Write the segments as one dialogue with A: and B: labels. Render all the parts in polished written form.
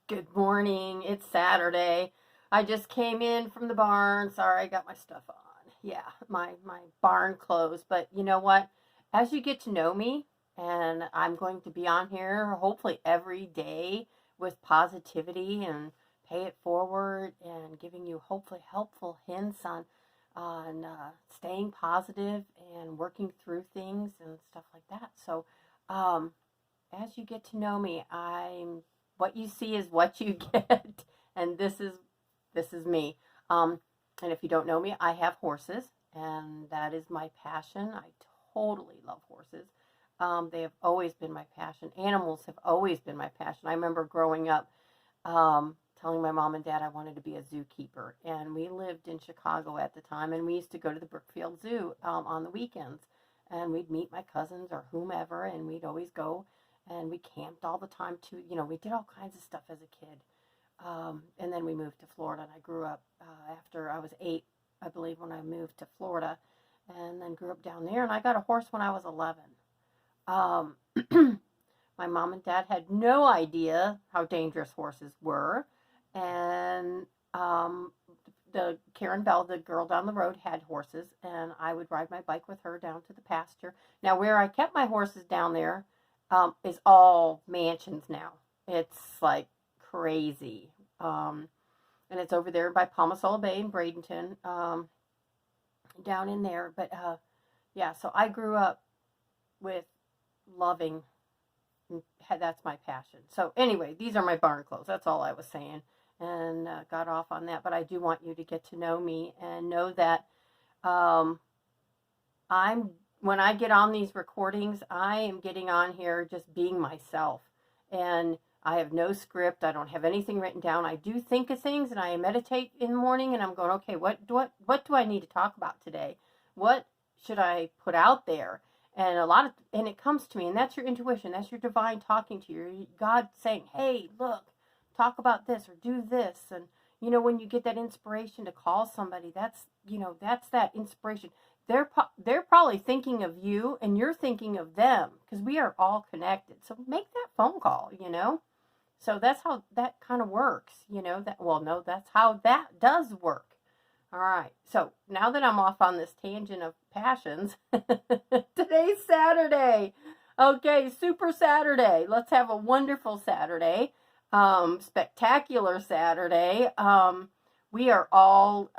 A: Good morning. It's Saturday. I just came in from the barn. Sorry, I got my stuff on. Yeah, my barn clothes. But you know what? As you get to know me, and I'm going to be on here hopefully every day with positivity and pay it forward and giving you hopefully helpful hints on staying positive and working through things and stuff like that. So, um, as you get to know me, I'm what you see is what you get, and this is me. Um, and if you don't know me, I have horses, and that is my passion. I totally love horses. They have always been my passion. Animals have always been my passion. I remember growing up, telling my mom and dad I wanted to be a zookeeper, and we lived in Chicago at the time, and we used to go to the Brookfield Zoo on the weekends, and we'd meet my cousins or whomever, and we'd always go and we camped all the time too. We did all kinds of stuff as a kid. And then we moved to Florida, and I grew up after I was 8, I believe, when I moved to Florida, and then grew up down there. And I got a horse when I was 11. Um, my mom and dad had no idea how dangerous horses were, and the Karen Bell, the girl down the road, had horses, and I would ride my bike with her down to the pasture. Now, where I kept my horses down there is all mansions now. It's like crazy. And it's over there by Palmasola Bay in Bradenton, down in there. But yeah, so I grew up with loving, that's my passion. So anyway, these are my barn clothes. That's all I was saying. And got off on that. But I do want you to get to know me and know that um, when I get on these recordings, I am getting on here just being myself. And I have no script. I don't have anything written down. I do think of things, and I meditate in the morning, and I'm going, okay, what do I need to talk about today? What should I put out there? And it comes to me, and that's your intuition. That's your divine talking to you. Your God saying, hey, look, talk about this or do this. And when you get that inspiration to call somebody, that's that inspiration. They're probably thinking of you, and you're thinking of them, because we are all connected. So make that phone call. So that's how that kind of works. No, that's how that does work. All right. So now that I'm off on this tangent of passions, today's Saturday. Okay, super Saturday. Let's have a wonderful Saturday. Spectacular Saturday. We are all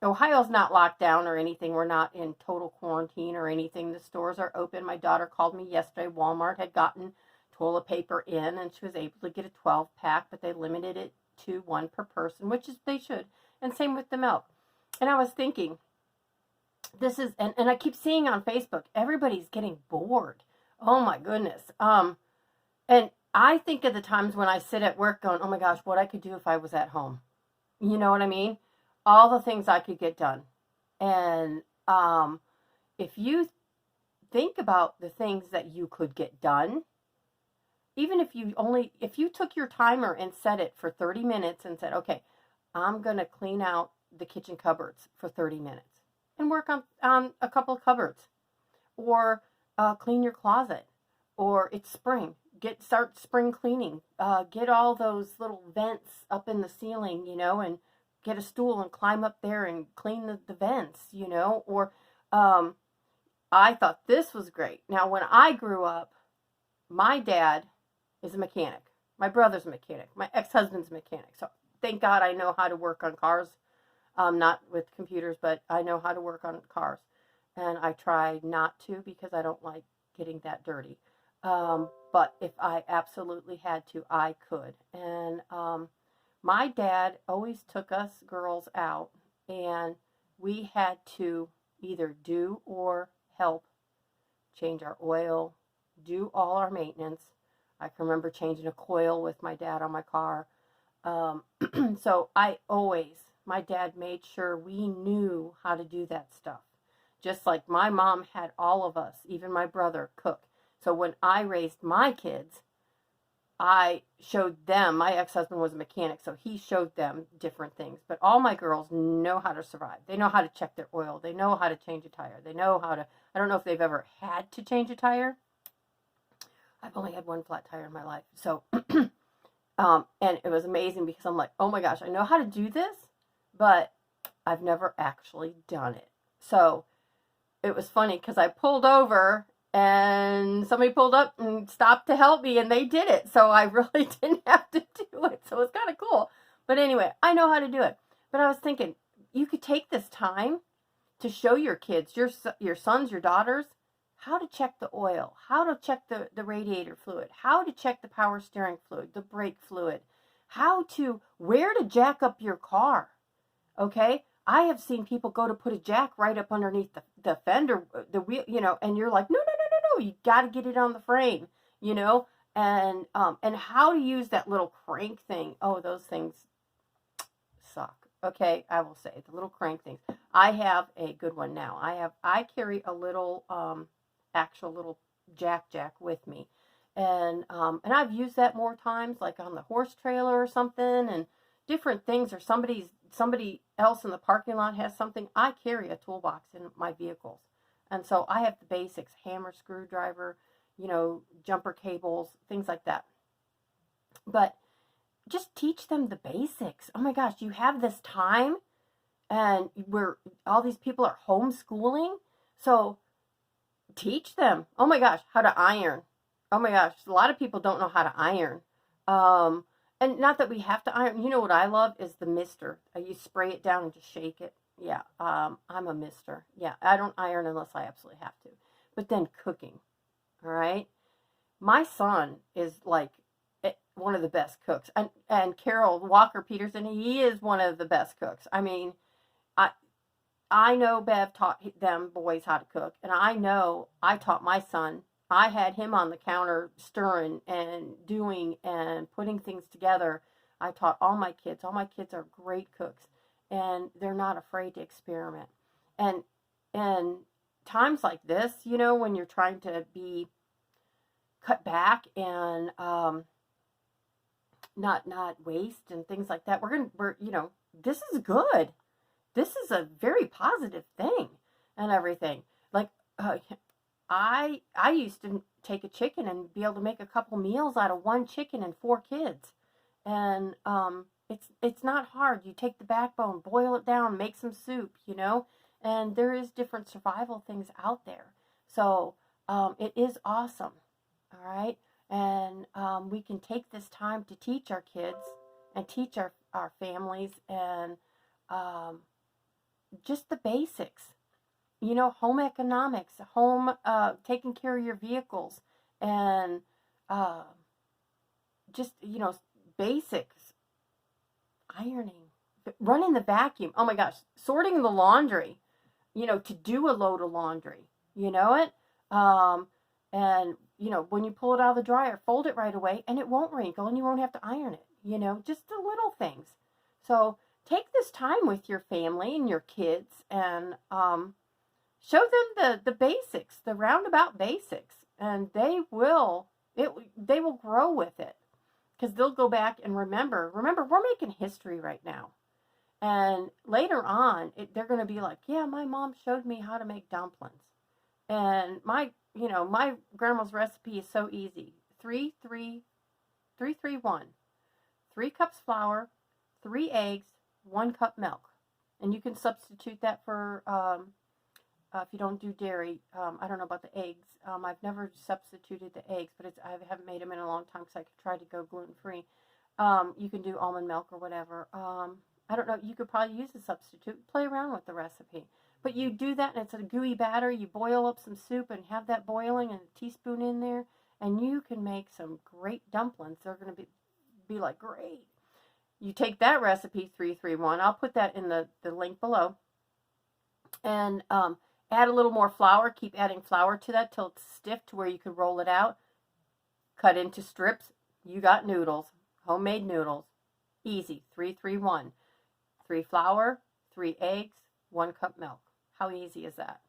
A: Ohio's not locked down or anything. We're not in total quarantine or anything. The stores are open. My daughter called me yesterday. Walmart had gotten toilet paper in, and she was able to get a 12-pack, but they limited it to one per person, which is they should. And same with the milk. And I was thinking, this is, and I keep seeing on Facebook, everybody's getting bored. Oh my goodness. And I think of the times when I sit at work going, oh my gosh, what I could do if I was at home. You know what I mean? All the things I could get done. And if you think about the things that you could get done, even if you took your timer and set it for 30 minutes and said, okay, I'm going to clean out the kitchen cupboards for 30 minutes and work on a couple of cupboards, or clean your closet, or it's spring. Start spring cleaning. Get all those little vents up in the ceiling, and get a stool and climb up there and clean the vents, or I thought this was great. Now, when I grew up, my dad is a mechanic. My brother's a mechanic. My ex-husband's a mechanic. So thank God I know how to work on cars, not with computers, but I know how to work on cars. And I try not to because I don't like getting that dirty. But if I absolutely had to, I could. And my dad always took us girls out, and we had to either do or help change our oil, do all our maintenance. I can remember changing a coil with my dad on my car. So my dad made sure we knew how to do that stuff. Just like my mom had all of us, even my brother, cook. So when I raised my kids, I showed them, my ex-husband was a mechanic, so he showed them different things. But all my girls know how to survive. They know how to check their oil. They know how to change a tire. They know how to, I don't know if they've ever had to change a tire. I've only had one flat tire in my life. So And it was amazing because I'm like, oh my gosh, I know how to do this, but I've never actually done it. So it was funny because I pulled over and somebody pulled up and stopped to help me and they did it. So I really didn't have to do it. So it's kind of cool. But anyway, I know how to do it. But I was thinking, you could take this time to show your kids, your sons, your daughters, how to check the oil, how to check the radiator fluid, how to check the power steering fluid, the brake fluid, where to jack up your car. Okay? I have seen people go to put a jack right up underneath the fender, the wheel, and you're like, no, no, no, no, no, you got to get it on the frame, and how to use that little crank thing. Oh, those things suck. Okay, I will say the little crank things. I have a good one now. I carry a little actual little jack with me, and I've used that more times, like on the horse trailer or something, and different things, or somebody else in the parking lot has something. I carry a toolbox in my vehicles, and so I have the basics: hammer, screwdriver, jumper cables, things like that. But just teach them the basics. Oh my gosh, you have this time, and all these people are homeschooling, so teach them. Oh my gosh, how to iron. Oh my gosh, a lot of people don't know how to iron. And not that we have to iron. You know what I love is the mister. You spray it down and just shake it. Yeah, I'm a mister. Yeah, I don't iron unless I absolutely have to. But then cooking, all right? My son is like one of the best cooks. And Carol Walker Peterson, he is one of the best cooks. I mean, I know Bev taught them boys how to cook, and I know I taught my son. I had him on the counter stirring and doing and putting things together. I taught all my kids. All my kids are great cooks, and they're not afraid to experiment. And and times like this, when you're trying to be cut back and not waste and things like that, this is good. This is a very positive thing and everything. Like, I used to take a chicken and be able to make a couple meals out of one chicken and 4 kids. And it's not hard. You take the backbone, boil it down, make some soup, and there is different survival things out there. So it is awesome. All right. And we can take this time to teach our kids and teach our families and just the basics. Home economics, taking care of your vehicles, and just, basics, ironing, running the vacuum. Oh my gosh, sorting the laundry, to do a load of laundry, it? And, when you pull it out of the dryer, fold it right away and it won't wrinkle and you won't have to iron it, just the little things. So take this time with your family and your kids and show them the basics, the roundabout basics, and they will grow with it, because they'll go back and remember, we're making history right now. And later on, they're going to be like, yeah, my mom showed me how to make dumplings. And my grandma's recipe is so easy. 3, 3, 3, 3, 1. 3 cups flour, 3 eggs, 1 cup milk. And you can substitute that for, if you don't do dairy. I don't know about the eggs. I've never substituted the eggs, but I haven't made them in a long time because I tried to go gluten-free. You can do almond milk or whatever. I don't know. You could probably use a substitute. Play around with the recipe. But you do that, and it's a gooey batter. You boil up some soup and have that boiling and a teaspoon in there, and you can make some great dumplings. They're going to be like, great. You take that recipe, 331. I'll put that in the link below. And add a little more flour. Keep adding flour to that till it's stiff to where you can roll it out. Cut into strips. You got noodles. Homemade noodles. Easy. 331. 3 flour, 3 eggs, 1 cup milk. How easy is that?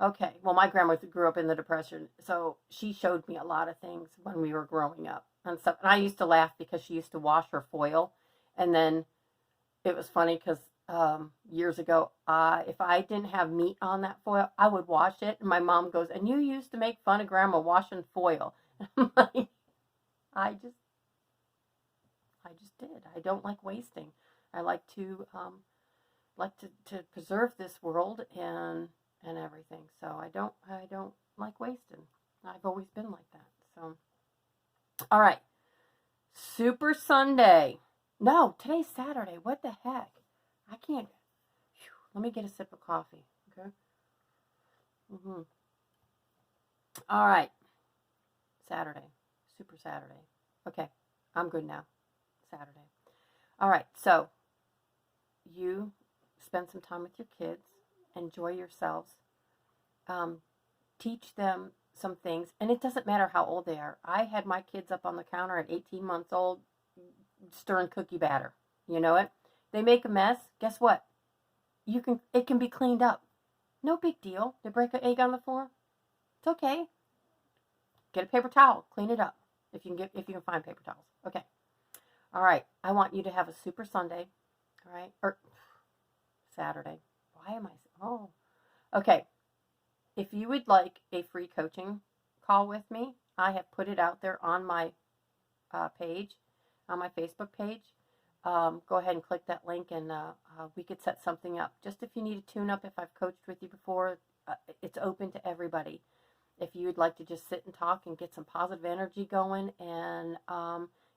A: Okay. Well, my grandma grew up in the Depression, so she showed me a lot of things when we were growing up and stuff. And I used to laugh because she used to wash her foil, and then it was funny because years ago, if I didn't have meat on that foil, I would wash it, and my mom goes, "And you used to make fun of Grandma washing foil." And I'm like, just did. I don't like wasting. I like to preserve this world and everything. So I don't like wasting. I've always been like that. So all right. Super Sunday. No, today's Saturday. What the heck? I can't. Whew, let me get a sip of coffee. Okay. All right. Saturday. Super Saturday. Okay. I'm good now. Saturday. All right. So you spend some time with your kids. Enjoy yourselves. Teach them some things. And it doesn't matter how old they are. I had my kids up on the counter at 18 months old stirring cookie batter. You know it? They make a mess. Guess what? It can be cleaned up. No big deal. They break an egg on the floor. It's okay. Get a paper towel. Clean it up. If you can find paper towels. Okay. All right. I want you to have a super Sunday. All right. Or Saturday. Why am I? Oh. Okay. If you would like a free coaching call with me, I have put it out there on my page, on my Facebook page. Go ahead and click that link, and we could set something up. Just if you need a tune-up, if I've coached with you before, it's open to everybody. If you would like to just sit and talk and get some positive energy going and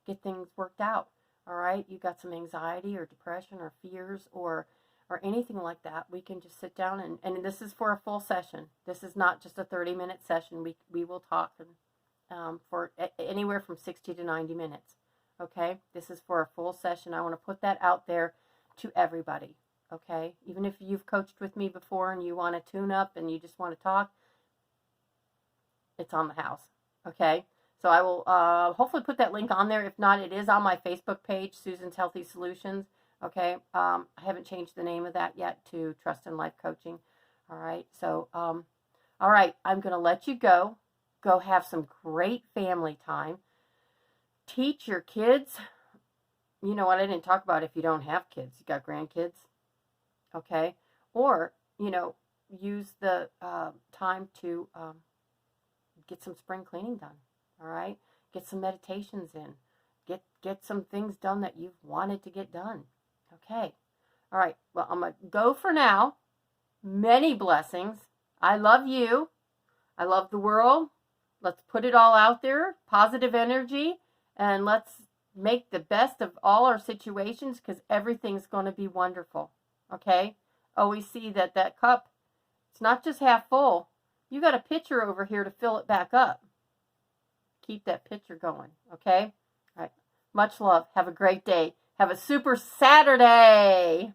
A: get things worked out, all right? You got some anxiety or depression or fears or anything like that, we can just sit down and this is for a full session. This is not just a 30-minute session. We will talk for anywhere from 60 to 90 minutes. Okay, this is for a full session. I want to put that out there to everybody. Okay, even if you've coached with me before and you want to tune up and you just want to talk, it's on the house. Okay, so I will hopefully put that link on there. If not, it is on my Facebook page, Susan's Healthy Solutions. Okay, I haven't changed the name of that yet to Trust in Life Coaching. All right, so all right, I'm going to let you go. Go have some great family time. Teach your kids. You know what I didn't talk about if you don't have kids. You got grandkids. Okay, or use the time to get some spring cleaning done. All right, get some meditations in. Get some things done that you've wanted to get done. Okay. All right. Well, I'm going to go for now. Many blessings. I love you. I love the world. Let's put it all out there. Positive energy. And let's make the best of all our situations because everything's going to be wonderful. Okay? Always see that cup, it's not just half full. You got a pitcher over here to fill it back up. Keep that pitcher going. Okay? All right. Much love. Have a great day. Have a super Saturday.